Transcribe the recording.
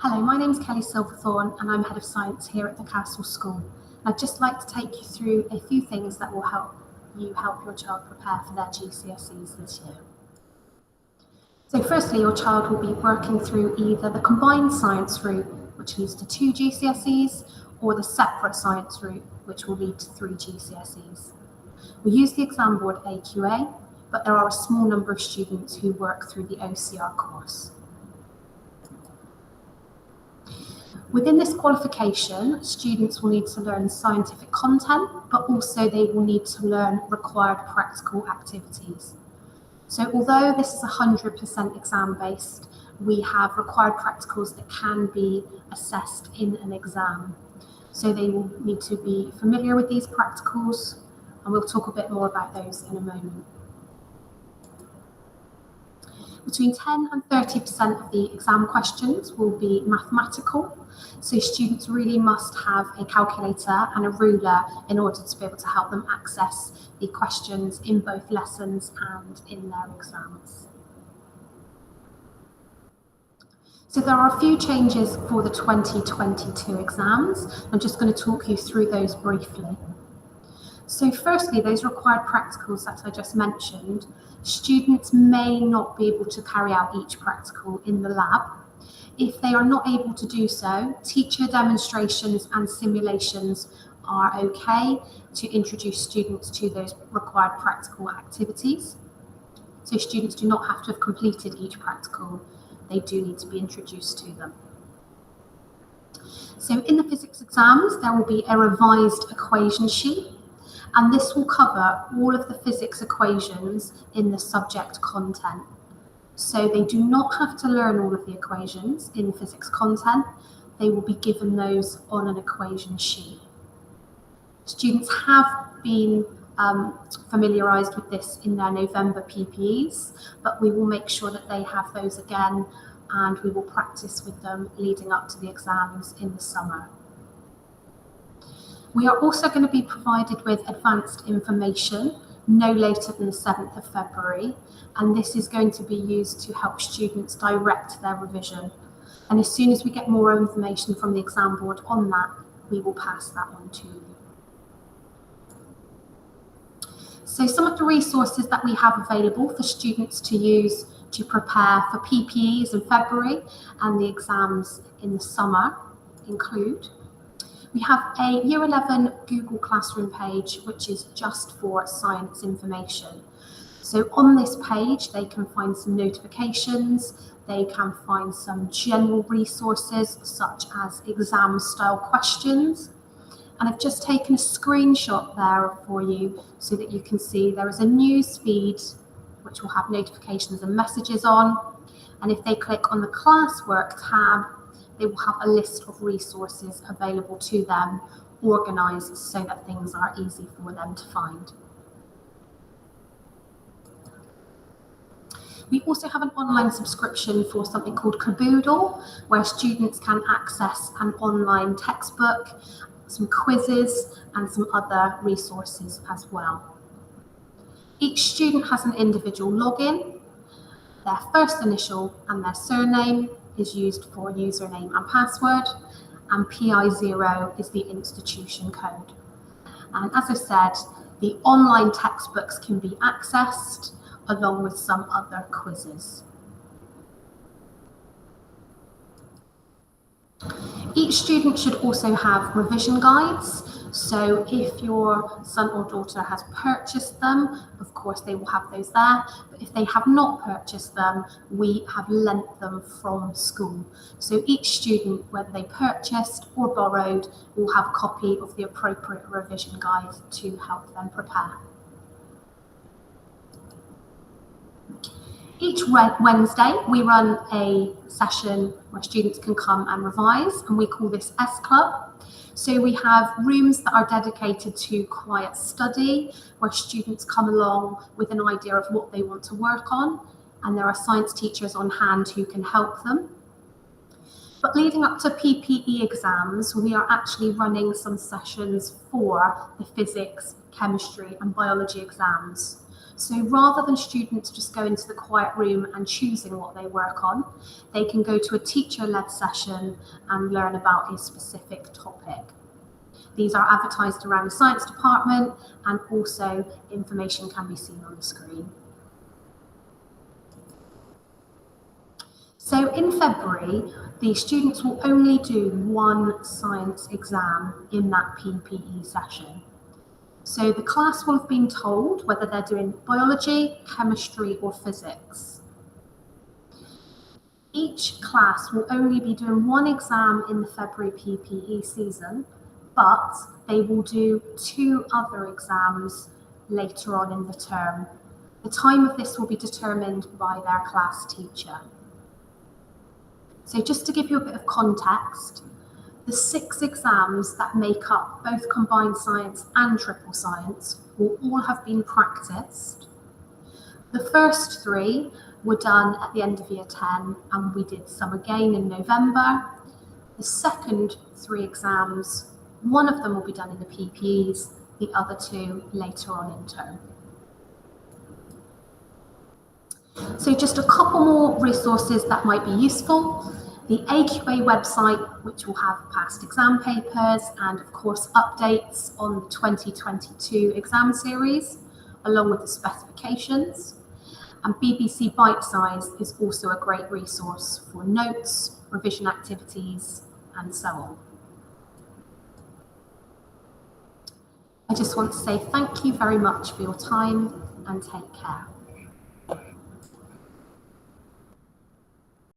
Hello, my name is Kelly Silverthorne and I'm Head of Science here at the Castle School. I'd just like to take you through a few things that will help your child prepare for their GCSEs this year. So firstly, your child will be working through either the combined science route, which leads to 2 GCSEs, or the separate science route, which will lead to 3 GCSEs. We use the exam board AQA, but there are a small number of students who work through the OCR course. Within this qualification, students will need to learn scientific content, but also they will need to learn required practical activities. So although this is 100% exam-based, we have required practicals that can be assessed in an exam. So they will need to be familiar with these practicals, and we'll talk a bit more about those in a moment. Between 10 and 30% of the exam questions will be mathematical, so students really must have a calculator and a ruler in order to be able to help them access the questions in both lessons and in their exams. So there are a few changes for the 2022 exams. I'm just going to talk you through those briefly. So firstly, those required practicals that I just mentioned, students may not be able to carry out each practical in the lab. If they are not able to do so, teacher demonstrations and simulations are okay to introduce students to those required practical activities. So students do not have to have completed each practical, they do need to be introduced to them. So in the physics exams, there will be a revised equation sheet, and this will cover all of the physics equations in the subject content. So they do not have to learn all of the equations in physics content, they will be given those on an equation sheet. Students have been familiarised with this in their November PPEs, but we will make sure that they have those again, and we will practice with them leading up to the exams in the summer. We are also going to be provided with advanced information no later than the 7th of February, and this is going to be used to help students direct their revision. And as soon as we get more information from the exam board on that, we will pass that on to you. So some of the resources that we have available for students to use to prepare for PPEs in February and the exams in the summer include: we have a Year 11 Google Classroom page, which is just for science information. So on this page, they can find some notifications, they can find some general resources such as exam style questions. And I've just taken a screenshot there for you so that you can see there is a news feed which will have notifications and messages on. And if they click on the classwork tab, they will have a list of resources available to them, organised so that things are easy for them to find. We also have an online subscription for something called Caboodle, where students can access an online textbook, some quizzes, and some other resources as well. Each student has an individual login. Their first initial and their surname is used for username and password, and PI0 is the institution code. And as I said, the online textbooks can be accessed along with some other quizzes. Each student should also have revision guides. So if your son or daughter has purchased them, of course they will have those there. But if they have not purchased them, we have lent them from school. So each student, whether they purchased or borrowed, will have a copy of the appropriate revision guide to help them prepare. Each Wednesday, we run a session where students can come and revise, and we call this S Club. So we have rooms that are dedicated to quiet study, where students come along with an idea of what they want to work on, and there are science teachers on hand who can help them. But leading up to PPE exams, we are actually running some sessions for the physics, chemistry, and biology exams. So rather than students just go into the quiet room and choosing what they work on, they can go to a teacher-led session and learn about a specific topic. These are advertised around the science department, and also information can be seen on the screen. So in February, the students will only do one science exam in that PPE session. So the class will have been told whether they're doing biology, chemistry, or physics. Each class will only be doing one exam in the February PPE season, but they will do 2 other exams later on in the term. The time of this will be determined by their class teacher. So just to give you a bit of context, the 6 exams that make up both combined science and triple science will all have been practiced. The first 3 were done at the end of year 10, and we did some again in November. The second 3 exams, one of them will be done in the PPEs, the other 2 later on in term. So just a couple more resources that might be useful. The AQA website, which will have past exam papers and of course updates on the 2022 exam series, along with the specifications. And BBC Bitesize is also a great resource for notes, revision activities, and so on. I just want to say thank you very much for your time and take care.